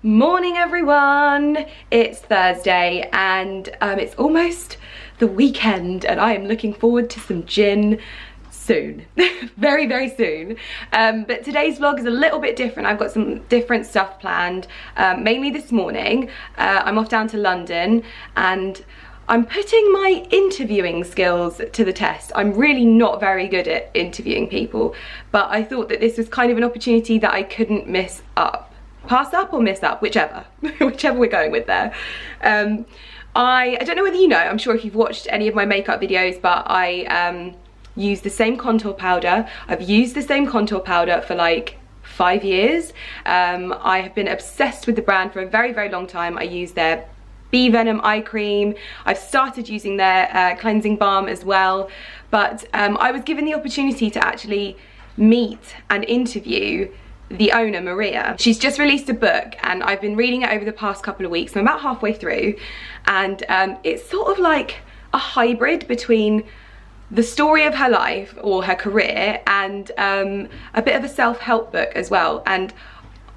Morning everyone, it's Thursday and it's almost the weekend and I am looking forward to some gin soon. very soon. But today's vlog is a little bit different. I've got some different stuff planned, mainly this morning. I'm off down to London and I'm putting my interviewing skills to the test. I'm really not very good at interviewing people, but I thought that this was kind of an opportunity that I couldn't miss up. Pass up or miss up, whichever we're going with there. I don't know whether you know, I'm sure if you've watched any of my makeup videos, but I use the same contour powder. I've used the same contour powder for like 5 years. I have been obsessed with the brand for a very long time. I use their Bee Venom eye cream. I've started using their cleansing balm as well, but I was given the opportunity to actually meet and interview the owner, Maria. She's just released a book and I've been reading it over the past couple of weeks. I'm about halfway through and it's sort of like a hybrid between the story of her life or her career and a bit of a self-help book as well. And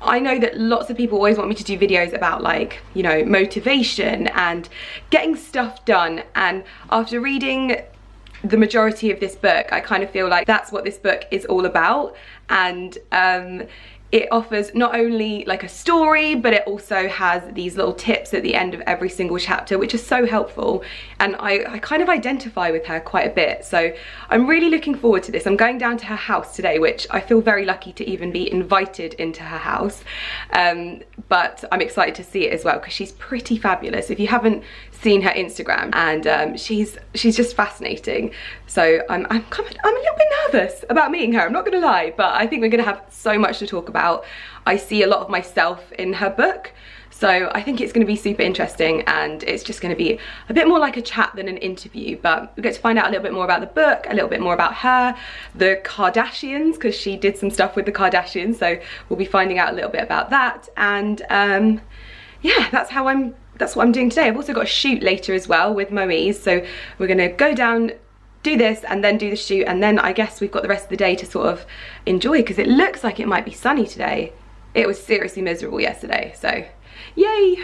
I know that lots of people always want me to do videos about, like, you know, motivation and getting stuff done, and after reading the majority of this book I kind of feel like that's what this book is all about. And it offers not only like a story, but it also has these little tips at the end of every single chapter, which is so helpful, and I kind of identify with her quite a bit, so I'm really looking forward to this. I'm going down to her house today, which I feel very lucky to even be invited into her house, but I'm excited to see it as well because she's pretty fabulous. If you haven't seen her Instagram, and she's just fascinating, so I'm a little bit nervous about meeting her, I'm not gonna lie, but I think we're gonna have so much to talk about. I see a lot of myself in her book, so I think it's going to be super interesting, and it's just going to be a bit more like a chat than an interview, but we get to find out a little bit more about the book, a little bit more about her, the Kardashians, because she did some stuff with the Kardashians, so we'll be finding out a little bit about that. And yeah, that's what I'm doing today. I've also got a shoot later as well with Moise, so we're going to go down, do this and then do the shoot, and then I guess we've got the rest of the day to sort of enjoy, because it looks like it might be sunny today. It was seriously miserable yesterday, so yay.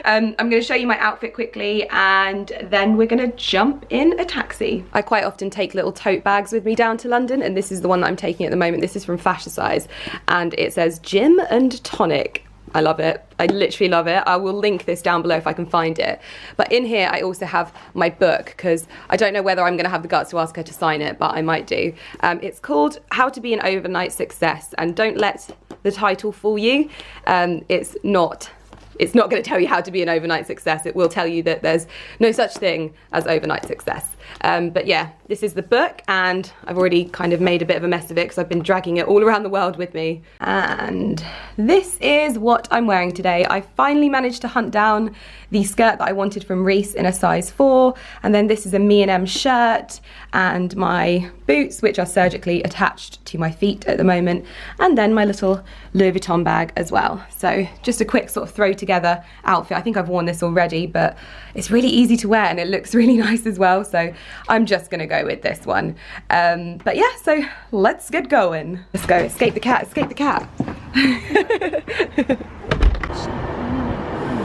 I'm going to show you my outfit quickly and then we're going to jump in a taxi. I quite often take little tote bags with me down to London, and this is the one that I'm taking at the moment. This is from Fashion Size and it says gym and tonic. I love it. I literally love it. I will link this down below if I can find it. But in here I also have my book, because I don't know whether I'm going to have the guts to ask her to sign it, but I might do. It's called How to Be an Overnight Success, and don't let the title fool you. It's not going to tell you how to be an overnight success. It will tell you that there's no such thing as overnight success. But yeah, this is the book, and I've already kind of made a bit of a mess of it because I've been dragging it all around the world with me. And this is what I'm wearing today. I finally managed to hunt down the skirt that I wanted from Reese in a size 4, and then this is a M shirt, and my boots, which are surgically attached to my feet at the moment, and then my little Louis Vuitton bag as well. So just a quick sort of throw together outfit. I think I've worn this already, but it's really easy to wear and it looks really nice as well, so I'm just gonna go with this one. But yeah, so let's get going. Let's go. Escape the cat, escape the cat.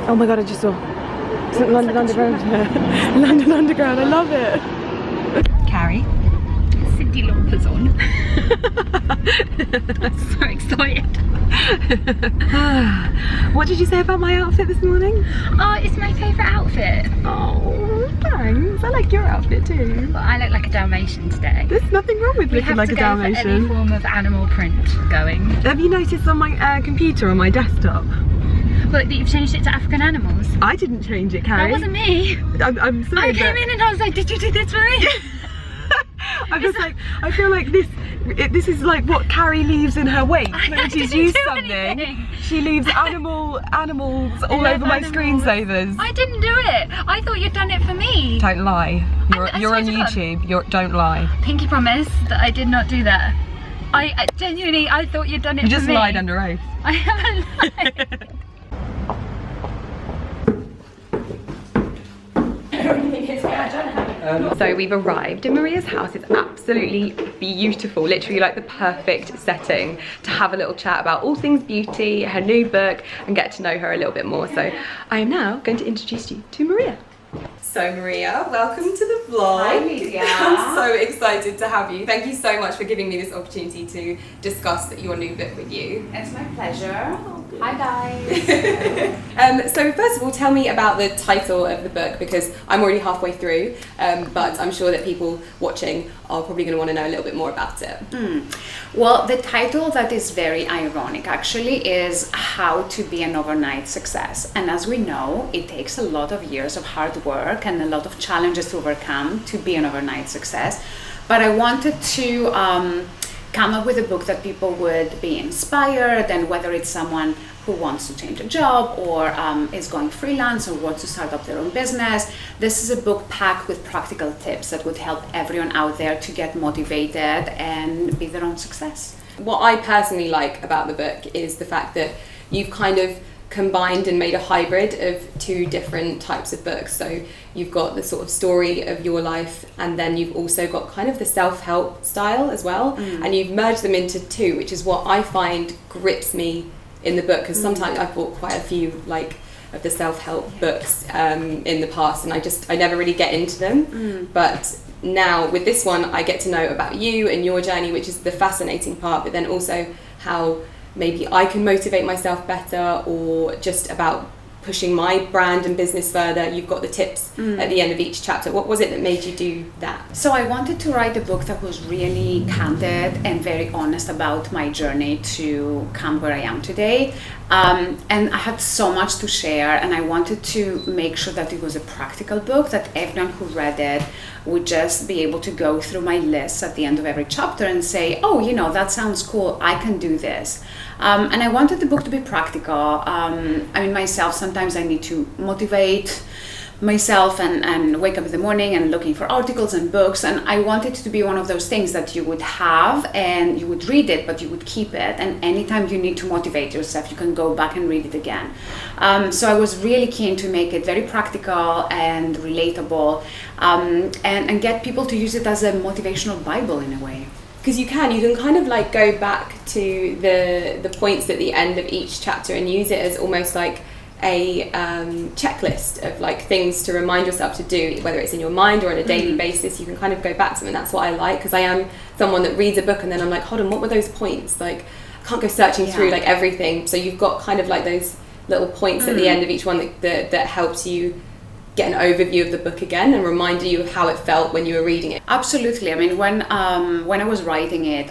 Oh my god, I just saw London Underground. London Underground, I love it. Carrie. Cindy Lauper's on. So excited. What did you say about my outfit this morning? Oh, it's my favourite outfit. Oh, thanks. I like your outfit too. Well, I look like a Dalmatian today. There's nothing wrong with looking like a Dalmatian. We have to go for any form of animal print going. Have you noticed on my computer on my desktop? But you've changed it to African animals. I didn't change it, Carrie. That wasn't me. I'm sorry. I came in and I was like, did you do this for me? I feel like this is like what Carrie leaves in her wake when she's used something. Anything. She leaves animals all over my screensavers. I didn't do it. I thought you'd done it for me. Don't lie. You're on YouTube. Don't lie. Pinky promise that I did not do that. I genuinely, I thought you'd done it for me. You just lied under oath. I haven't lied. I don't have So we've arrived in Maria's house. It's absolutely beautiful, literally like the perfect setting to have a little chat about all things beauty, her new book, and get to know her a little bit more. So I am now going to introduce you to Maria. So Maria, welcome to the vlog. Hi, Lydia. I'm so excited to have you. Thank you so much for giving me this opportunity to discuss your new book with you. It's my pleasure. Hi guys. So first of all, tell me about the title of the book, because I'm already halfway through, but I'm sure that people watching are probably going to want to know a little bit more about it. Well, the title, that is very ironic actually, is How to Be an Overnight Success. And as we know, it takes a lot of years of hard work and a lot of challenges to overcome to be an overnight success. But I wanted to come up with a book that people would be inspired, and whether it's someone who wants to change a job or is going freelance or wants to start up their own business, this is a book packed with practical tips that would help everyone out there to get motivated and be their own success. What I personally like about the book is the fact that you've kind of combined and made a hybrid of two different types of books. So you've got the sort of story of your life, and then you've also got kind of the self-help style as well, and you've merged them into two, which is what I find grips me in the book, because sometimes I've bought quite a few like of the self-help books in the past, and I never really get into them, but now with this one I get to know about you and your journey, which is the fascinating part, but then also how maybe I can motivate myself better, or just about pushing my brand and business further. You've got the tips at the end of each chapter. What was it that made you do that? So I wanted to write a book that was really candid and very honest about my journey to come where I am today. And I had so much to share, and I wanted to make sure that it was a practical book, that everyone who read it would just be able to go through my lists at the end of every chapter and say, oh, you know, that sounds cool, I can do this. And I wanted the book to be practical. I mean, myself, sometimes I need to motivate myself and wake up in the morning and looking for articles and books, and I wanted it to be one of those things that you would have and you would read it, but you would keep it, and anytime you need to motivate yourself you can go back and read it again. So I was really keen to make it very practical and relatable, and get people to use it as a motivational Bible in a way. Because you can kind of like go back to the points at the end of each chapter and use it as almost like a checklist of like things to remind yourself to do, whether it's in your mind or on a daily basis. You can kind of go back to them, and that's what I like, because I am someone that reads a book and then I'm like, hold on, what were those points? Like, I can't go searching through like everything. So you've got kind of like those little points at the end of each one that helps you get an overview of the book again and remind you of how it felt when you were reading it. Absolutely. I mean, when I was writing it,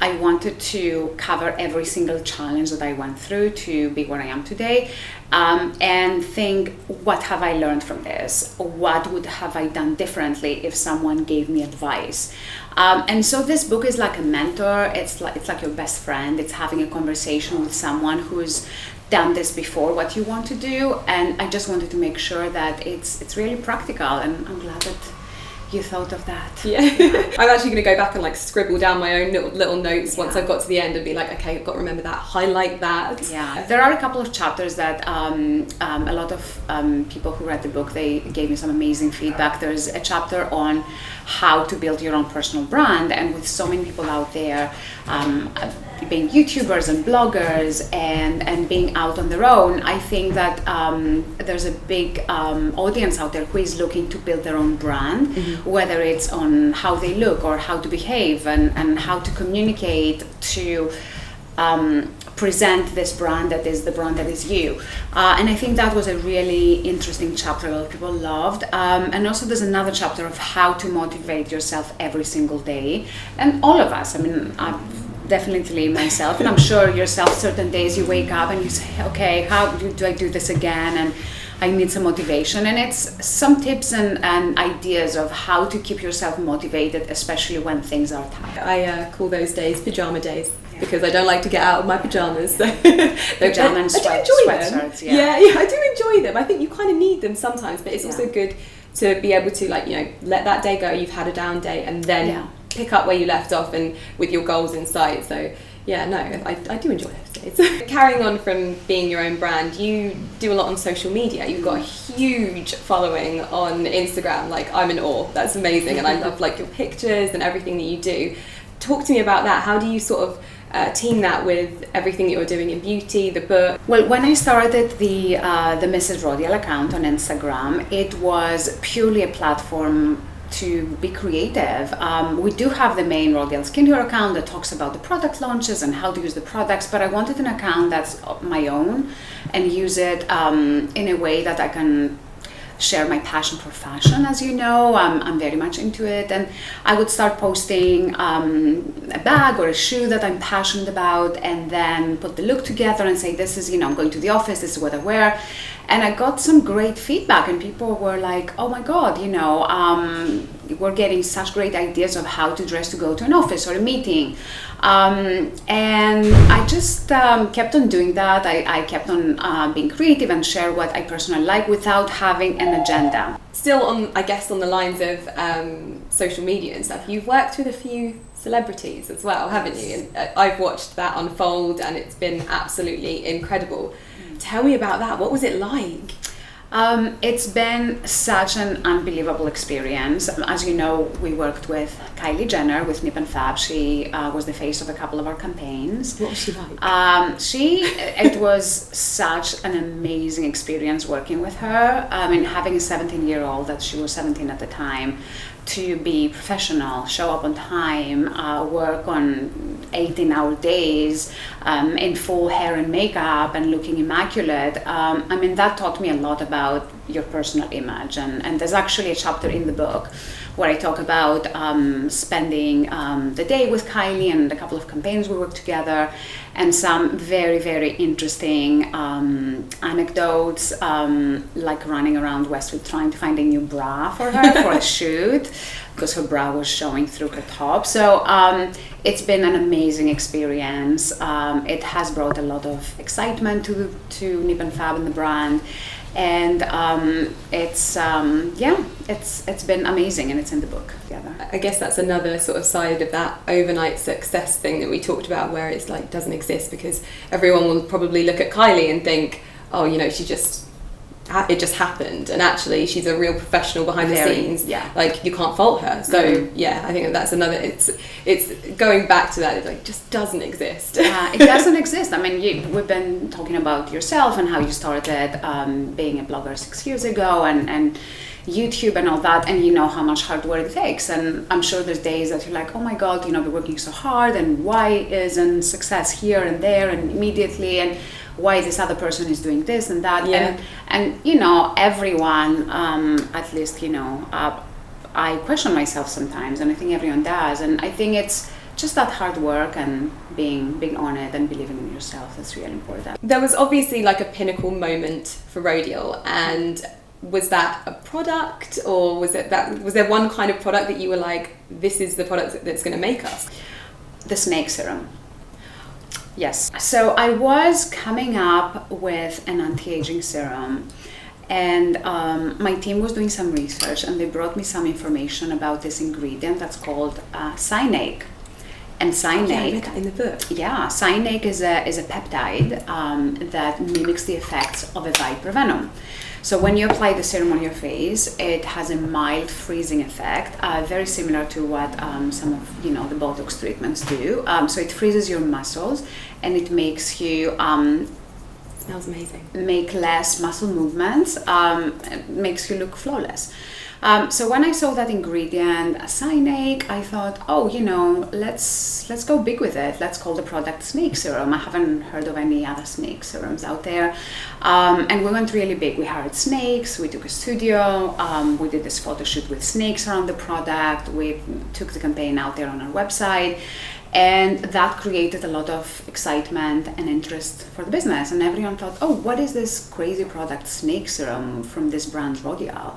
I wanted to cover every single challenge that I went through to be where I am today, and think, what have I learned from this? What would have I done differently if someone gave me advice? And so this book is like a mentor. It's like your best friend. It's having a conversation with someone who's done this before, what you want to do, and I just wanted to make sure that it's really practical, and I'm glad that you thought of that. Yeah. I'm actually going to go back and like scribble down my own little notes once I've got to the end and be like, okay, I've got to remember that, highlight that. Yeah, there are a couple of chapters that a lot of people who read the book, they gave me some amazing feedback. There's a chapter on how to build your own personal brand, and with so many people out there being YouTubers and bloggers and being out on their own, I think that there's a big audience out there who is looking to build their own brand, whether it's on how they look or how to behave and how to communicate to present this brand that is the brand that is you. And I think that was a really interesting chapter a lot of people loved. And also there's another chapter of how to motivate yourself every single day. And all of us, I mean, definitely myself, and I'm sure yourself, certain days you wake up and you say, okay, how do I do this again? And I need some motivation. And it's some tips and ideas of how to keep yourself motivated, especially when things are tough. I call those days pajama days, because I don't like to get out of my pajamas. So Pajama and sweatshirts. Yeah, I do enjoy them. I think you kind of need them sometimes, but it's also good to be able to, like, you know, let that day go. You've had a down day, and then pick up where you left off and with your goals in sight. So yeah, no, I do enjoy it. birthday. So carrying on from being your own brand, you do a lot on social media. You've got a huge following on Instagram. Like, I'm in awe. That's amazing. And I love like your pictures and everything that you do. Talk to me about that. How do you sort of team that with everything that you're doing in beauty, the book? Well, when I started the Mrs. Rodial account on Instagram, it was purely a platform to be creative. We do have the main Rodial skincare account that talks about the product launches and how to use the products, but I wanted an account that's my own and use it in a way that I can share my passion for fashion. As you know, I'm very much into it, and I would start posting a bag or a shoe that I'm passionate about, and then put the look together and say, this is, I'm going to the office, this is what I wear. And I got some great feedback, and people were like, oh my God, we're getting such great ideas of how to dress to go to an office or a meeting. And I just kept on doing that. I kept on being creative and share what I personally like without having an agenda. Still on, I guess, on the lines of social media and stuff, you've worked with a few celebrities as well, haven't you? And I've watched that unfold, and it's been absolutely incredible. Tell me about that. What was it like? It's been such an unbelievable experience. As you know, we worked with Kylie Jenner with Nip and Fab. She was the face of a couple of our campaigns. What was she like? It was such an amazing experience working with her. I mean, having a 17-year-old, that she was 17 at the time, to be professional, show up on time, work on 18-hour days, in full hair and makeup and looking immaculate. That taught me a lot about your personal image. And there's actually a chapter in the book where I talk about spending the day with Kylie and a couple of campaigns we worked together, and some very, very interesting anecdotes, like running around Westwood trying to find a new bra for her for a shoot, because her bra was showing through her top. So it's been an amazing experience. It has brought a lot of excitement to Nip and Fab and the brand. And it's been amazing, and it's in the book together. I guess that's another sort of side of that overnight success thing that we talked about, where it's like doesn't exist, because everyone will probably look at Kylie and think, oh, it just happened, and actually she's a real professional behind the scenes. Yeah, like you can't fault her. So yeah, I think that's another. It's going back to that. It like just doesn't exist. It doesn't exist. I mean, we've been talking about yourself and how you started being a blogger 6 years ago, and YouTube and all that, and you know how much hard work it takes. And I'm sure there's days that you're like, oh my God, we're working so hard, and why isn't success here and there and immediately, and why this other person is doing this and that. Yeah. And everyone, at least, I question myself sometimes, and I think everyone does. And I think it's just that hard work and being on it and believing in yourself that's really important. There was obviously like a pinnacle moment for Rodial, and was that a product, or was there one kind of product that you were like, this is the product that's going to make us? The snake serum. Yes. So I was coming up with an anti-aging serum, and my team was doing some research, and they brought me some information about this ingredient that's called cyanake. And cyanake, I read that in the book. Yeah, cyanake is a peptide that mimics the effects of a viper venom. So when you apply the serum on your face, it has a mild freezing effect, very similar to what some of the Botox treatments do. So it freezes your muscles, and it makes you smells amazing. Make less muscle movements. It makes you look flawless. So when I saw that ingredient, cyanake, I thought, let's go big with it. Let's call the product snake serum. I haven't heard of any other snake serums out there. And we went really big. We hired snakes, we took a studio, we did this photo shoot with snakes around the product, we took the campaign out there on our website. And that created a lot of excitement and interest for the business. And everyone thought, oh, what is this crazy product, snake serum, from this brand Rodial?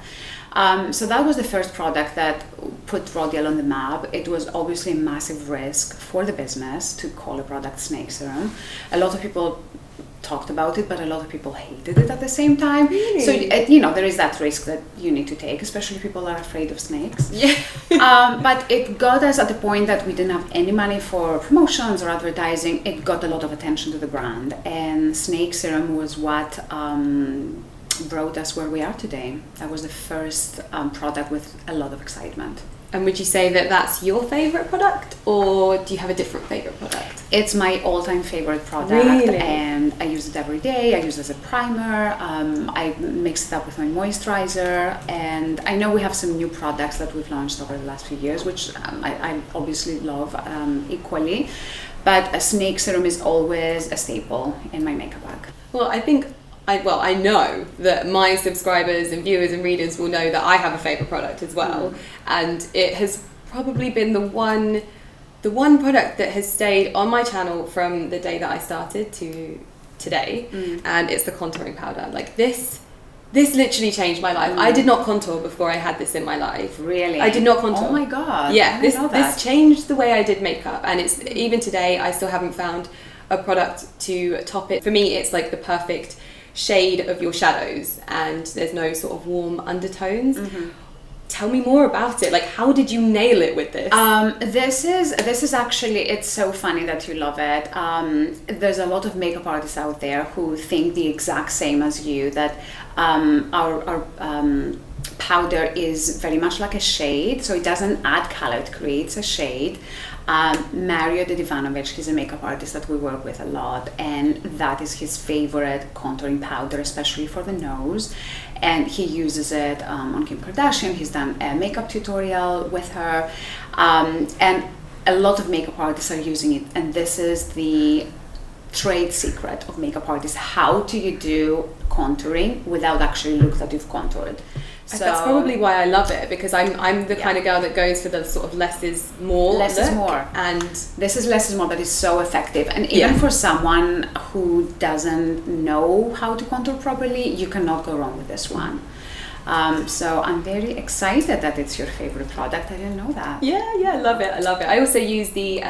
So that was the first product that put Rodial on the map. It was obviously a massive risk for the business to call a product snake serum. A lot of people talked about it, but a lot of people hated it at the same time. Really? So there is that risk that you need to take, especially if people are afraid of snakes. Yeah. But it got us at the point that we didn't have any money for promotions or advertising. It got a lot of attention to the brand, and snake serum was what brought us where we are today. That was the first product with a lot of excitement. And would you say that that's your favorite product, or do you have a different favorite product? It's my all-time favorite product, Really? and I use it every day. I use it as a primer. I mix it up with my moisturizer, and I know we have some new products that we've launched over the last few years, which I obviously love equally. But a snake serum is always a staple in my makeup bag. Well, I know that my subscribers and viewers and readers will know that I have a favourite product as well, and it has probably been the one product that has stayed on my channel from the day that I started to today, and it's the contouring powder. Like this literally changed my life. I did not contour before I had this in my life. Really? I did not contour. Oh my god. Yeah, I didn't know that. this changed the way I did makeup, and it's even today I still haven't found a product to top it. For me, it's like the perfect shade of your shadows, and there's no sort of warm undertones. Tell me more about it. Like, how did you nail it with this? This is actually, it's so funny that you love it. There's a lot of makeup artists out there who think the exact same as you, that our powder is very much like a shade, so it doesn't add color, it creates a shade. Mario Dedivanovic, he's a makeup artist that we work with a lot, and that is his favorite contouring powder, especially for the nose, and he uses it on Kim Kardashian. He's done a makeup tutorial with her, and a lot of makeup artists are using it, and this is the trade secret of makeup artists. How do you do contouring without actually look that you've contoured? So that's probably why I love it, because I'm the kind of girl that goes for the sort of less is more. Less is more. And this is less is more, but it's so effective. And even for someone who doesn't know how to contour properly, you cannot go wrong with this one. So I'm very excited that it's your favorite product. I didn't know that. Yeah, I love it. I also use the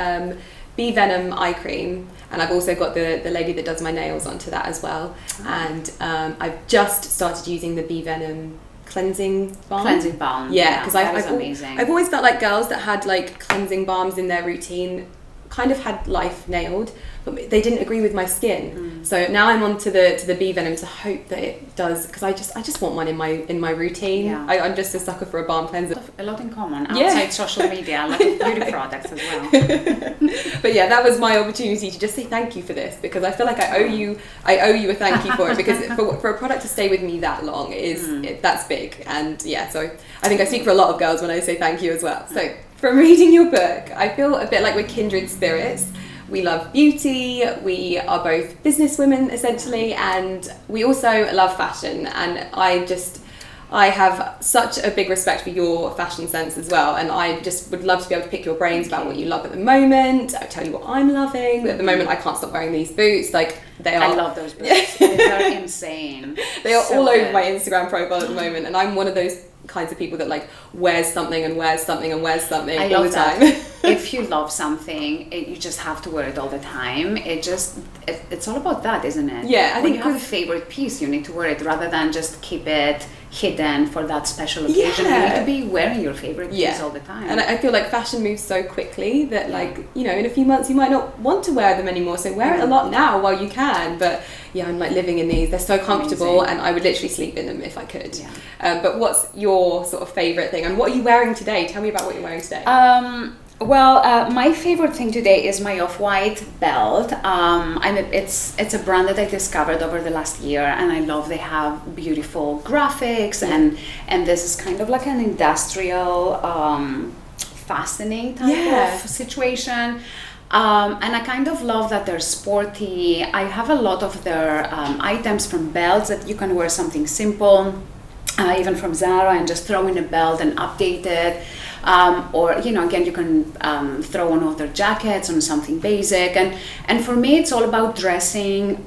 Bee Venom eye cream, and I've also got the lady that does my nails onto that as well. And I've just started using the Bee Venom cleansing balm. Yeah, because I've always felt like girls that had like cleansing balms in their routine kind of had life nailed, but they didn't agree with my skin. So now I'm on to the Bee Venom to hope that it does, because I just want one in my routine. Yeah. I'm just a sucker for a balm cleanser. A lot in common outside social media, a lot of beauty products as well. But yeah, that was my opportunity to just say thank you for this, because I feel like I owe you a thank you for it, because for a product to stay with me that long that's big. And yeah, so I think I speak for a lot of girls when I say thank you as well. So from reading your book, I feel a bit like we're kindred spirits. We love beauty, we are both businesswomen essentially, and we also love fashion, and I have such a big respect for your fashion sense as well, and I just would love to be able to pick your brains about what you love at the moment. I'll tell you what I'm loving. At the moment I can't stop wearing these boots. Like, I love those boots. They're insane. They are so all over my Instagram profile at the moment, and I'm one of those kinds of people that like wears something and wears something and wears something all the time. If you love something, you just have to wear it all the time. It's all about that, isn't it? Yeah, I think you have a favorite piece, you need to wear it rather than just keep it hidden for that special occasion. You need to be wearing your favorite piece all the time. And I feel like fashion moves so quickly that like, you know, in a few months you might not want to wear them anymore, so wear it a lot now while you can. But yeah, I'm like living in these. They're so comfortable. Amazing. And I would literally sleep in them if I could. But what's your sort of favorite thing, and what are you wearing today? Tell me about what you're wearing today. My favorite thing today is my off-white belt. It's a brand that I discovered over the last year, and I love they have beautiful graphics, and this is kind of like an industrial fastening type of situation. And I kind of love that they're sporty. I have a lot of their items from belts that you can wear something simple, even from Zara, and just throw in a belt and update it. Or, you know, again, you can throw one of their jackets on something basic. And for me, it's all about dressing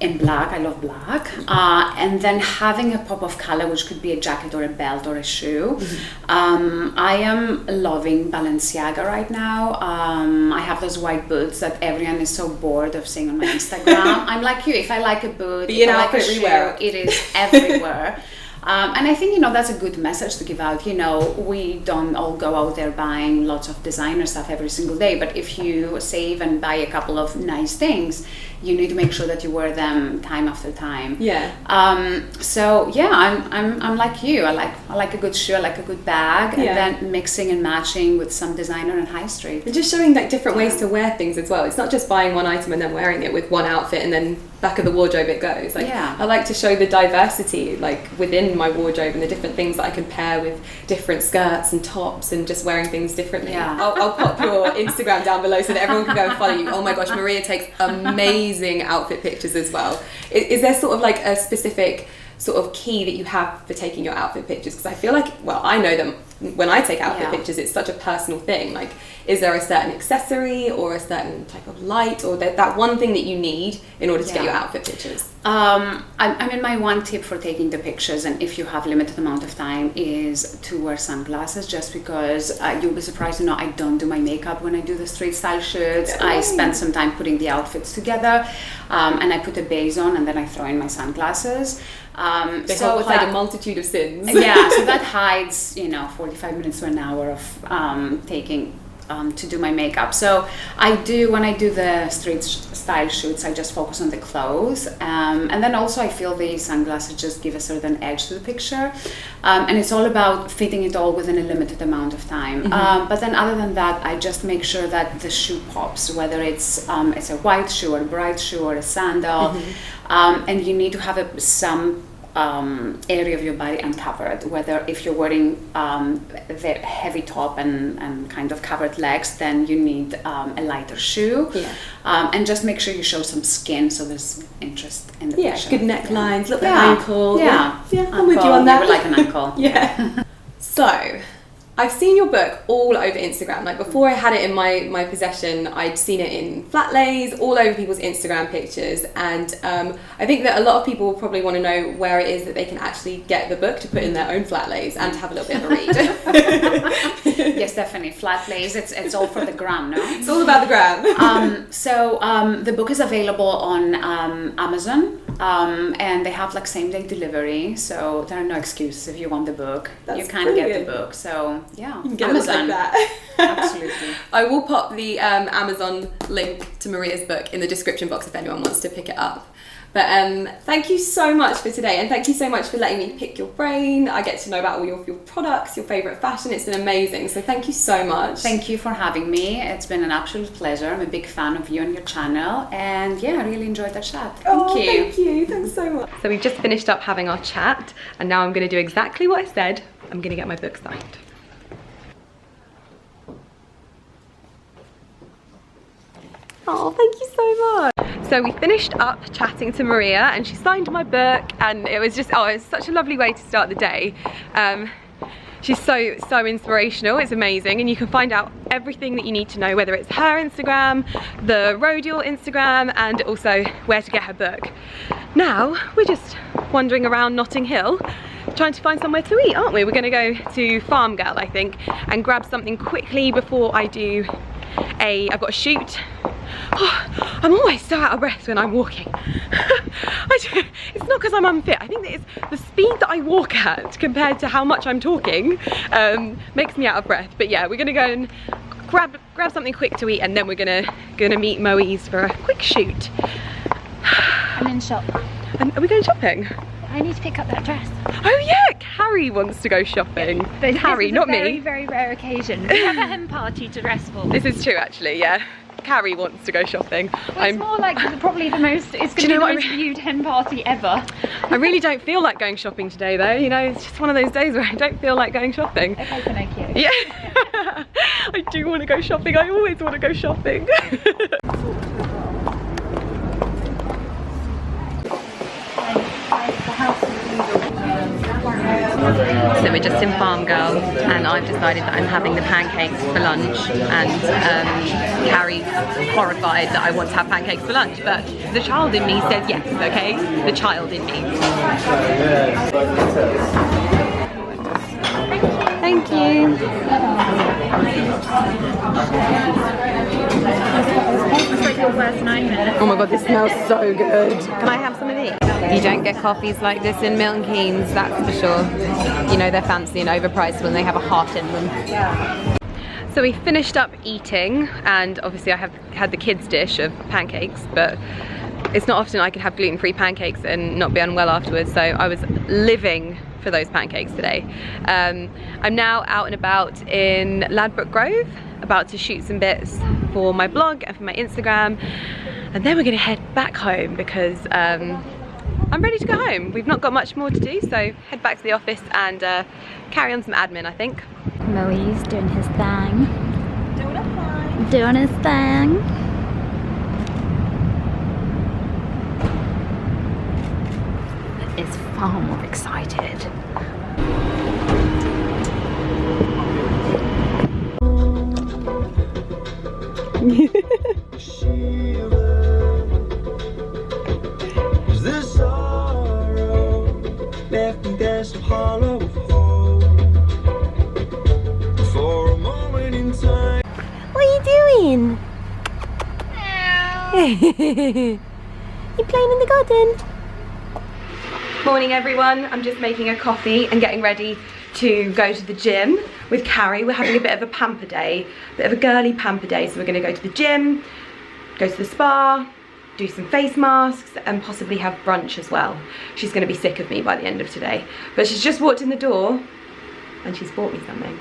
in black. I love black. And then having a pop of color, which could be a jacket or a belt or a shoe. I am loving Balenciaga right now. I have those white boots that everyone is so bored of seeing on my Instagram. I'm like you, if I like a boot, if I like a shoe, it is everywhere. And I think, you know, that's a good message to give out. You know, we don't all go out there buying lots of designer stuff every single day, but if you save and buy a couple of nice things, you need to make sure that you wear them time after time. Yeah. So yeah, I'm like you. I like a good shoe, I like a good bag, and then mixing and matching with some designer and high street. And just showing like different ways to wear things as well. It's not just buying one item and then wearing it with one outfit and then back of the wardrobe it goes. Like, I like to show the diversity like within my wardrobe and the different things that I can pair with different skirts and tops and just wearing things differently. I'll pop your Instagram down below so that everyone can go and follow you. Oh my gosh, Maria takes amazing outfit pictures as well. Is there sort of like a specific sort of key that you have for taking your outfit pictures? Because I feel like, well, I know them when I take outfit pictures, it's such a personal thing. Like, is there a certain accessory or a certain type of light or that one thing that you need in order to get your outfit pictures? I mean, my one tip for taking the pictures, and if you have limited amount of time, is to wear sunglasses, just because you'll be surprised to know I don't do my makeup when I do the street style shoots. I spend some time putting the outfits together, and I put a base on and then I throw in my sunglasses. They hide a multitude of sins. Yeah, so that hides, you know, 45 minutes to an hour of taking to do my makeup. So when I do the street style shoots, I just focus on the clothes, and then also I feel the sunglasses just give a certain edge to the picture, and it's all about fitting it all within a limited amount of time. But then other than that, I just make sure that the shoe pops, whether it's a white shoe or a bright shoe or a sandal, and you need to have some area of your body uncovered, whether if you're wearing the heavy top and kind of covered legs, then you need a lighter shoe, and just make sure you show some skin so there's interest in the picture. Good necklines, little bit of ankle. I'm with you on that. You would like an ankle. So I've seen your book all over Instagram. Like, before I had it in my possession, I'd seen it in flat lays, all over people's Instagram pictures. And I think that a lot of people will probably want to know where it is that they can actually get the book to put in their own flat lays and to have a little bit of a read. Yes, definitely. Flat lays, it's all for the gram, no? It's all about the gram. So the book is available on Amazon, and they have like same day delivery. So there are no excuses if you want the book. You can get the book. So yeah, you can get Amazon. It like that. Absolutely. I will pop the Amazon link to Maria's book in the description box if anyone wants to pick it up. But thank you so much for today, and thank you so much for letting me pick your brain. I get to know about all your products, your favourite fashion. It's been amazing, so thank you so much. Thank you for having me. It's been an absolute pleasure. I'm a big fan of you and your channel, and yeah, I really enjoyed that chat. Thank you. Thank you. Thanks so much. So we've just finished up having our chat, and now I'm going to do exactly what I said. I'm going to get my book signed. Oh, thank you so much. So we finished up chatting to Maria and she signed my book, and it was just, it was such a lovely way to start the day. She's so inspirational. It's amazing, and you can find out everything that you need to know, whether it's her Instagram, the Rodial Instagram, and also where to get her book. Now we're just wandering around Notting Hill trying to find somewhere to eat, aren't we? We're going to go to Farm Girl, I think, and grab something quickly before I do I've got a shoot. Oh, I'm always so out of breath when I'm walking. It's not because I'm unfit. I think that it's the speed that I walk at compared to how much I'm talking makes me out of breath. But yeah, we're gonna go and grab something quick to eat, and then we're gonna meet Moe's for a quick shoot. I'm in shop. And are we going shopping? I need to pick up that dress. Oh yeah, Carrie wants to go shopping. But Carrie, not me. This is a very, very rare occasion. We have a hen party to dress for. This is true, actually, yeah. Carrie wants to go shopping. Well, it's more like probably the most, it's going to be the most viewed hen party ever. I really don't feel like going shopping today though, you know, it's just one of those days where I don't feel like going shopping. Okay, thank you. Yeah, I do want to go shopping, I always want to go shopping. The house So we're just in Farm Girl, and I've decided that I'm having the pancakes for lunch, and Carrie's horrified that I want to have pancakes for lunch, but the child in me says yes, okay? The child in me. Thank you. It's like your worst nightmare. Oh my god, this smells so good. Can I have some of these? You don't get coffees like this in Milton Keynes, that's for sure. You know they're fancy and overpriced when they have a heart in them. So we finished up eating, and obviously I have had the kids' dish of pancakes, but it's not often I can have gluten-free pancakes and not be unwell afterwards, so I was living for those pancakes today. I'm now out and about in Ladbroke Grove, about to shoot some bits for my blog and for my Instagram, and then we're gonna head back home because I'm ready to go home. We've not got much more to do, so head back to the office and carry on some admin, I think. Moe's doing his thing. Doing his thing. Is far more excited. Is this sorrow left me there some hollow of hope for a moment in time? What are you doing? You playing in the garden? Morning everyone, I'm just making a coffee and getting ready to go to the gym with Carrie. We're having a bit of a pamper day, a bit of a girly pamper day, so we're going to go to the gym, go to the spa, do some face masks and possibly have brunch as well. She's going to be sick of me by the end of today, but she's just walked in the door and she's bought me something.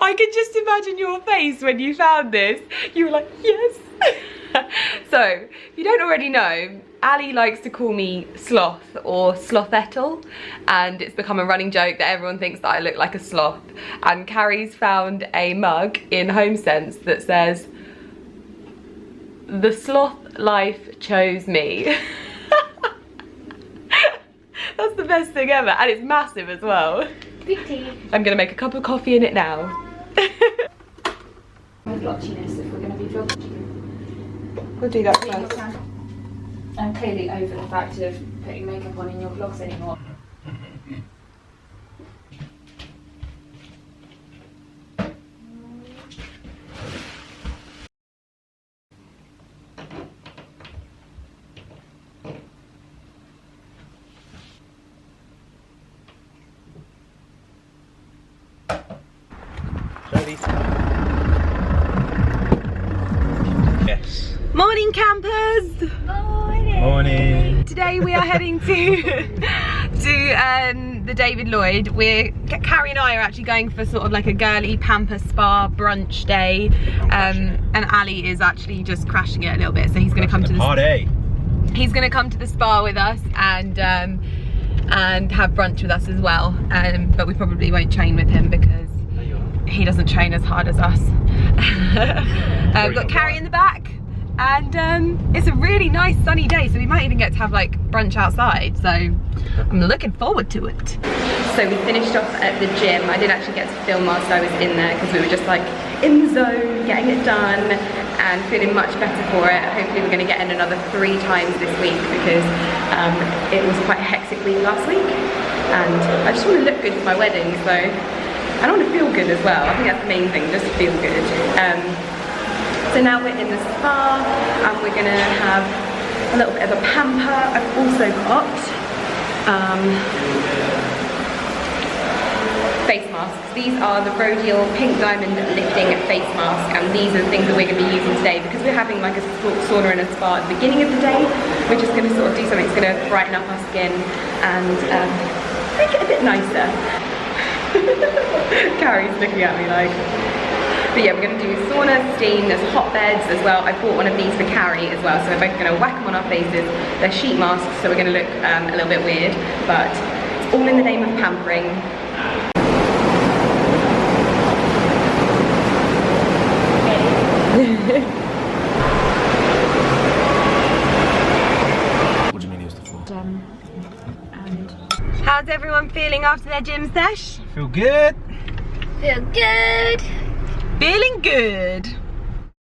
I could just imagine your face when you found this. You were like, yes. So, if you don't already know, Ali likes to call me Sloth or Slothettle, and it's become a running joke that everyone thinks that I look like a sloth. And Carrie's found a mug in HomeSense that says, "The sloth life chose me." That's the best thing ever, and it's massive as well. Big tea. I'm gonna make a cup of coffee in it now. Blotchiness if we're going to be vlogging. We'll do that first. I'm clearly over the fact of putting makeup on in your vlogs anymore. Yes. Morning campers! Morning. Today we are heading to the David Lloyd. Carrie and I are actually going for sort of like a girly pamper spa brunch day, and Ali is actually just crashing it a little bit, so he's going to come to the Party. He's going to come to the spa with us and have brunch with us as well, but we probably won't train with him because he doesn't train as hard as us. We've got Carrie in the back, and it's a really nice sunny day, so we might even get to have like brunch outside, so I'm looking forward to it. So we finished off at the gym. I didn't actually get to film whilst I was in there because we were just like in the zone, getting it done and feeling much better for it. Hopefully we're going to get in another 3 times this week because it was quite a hectic week last week, and I just want to look good for my wedding, so I want to feel good as well. I think that's the main thing, just feel good. So now we're in the spa and we're going to have a little bit of a pamper. I've also got face masks. These are the Rodial Pink Diamond Lifting Face Mask, and these are the things that we're going to be using today because we're having like a sauna and a spa at the beginning of the day. We're just going to sort of do something that's going to brighten up our skin and make it a bit nicer. Carrie's looking at me like... But yeah, we're going to do sauna, steam, there's hot beds as well. I bought one of these for Carrie as well, so we're both going to whack them on our faces. They're sheet masks, so we're going to look a little bit weird, but it's all in the name of pampering. How's everyone feeling after their gym sesh? Feel good. Feel good. Feeling good.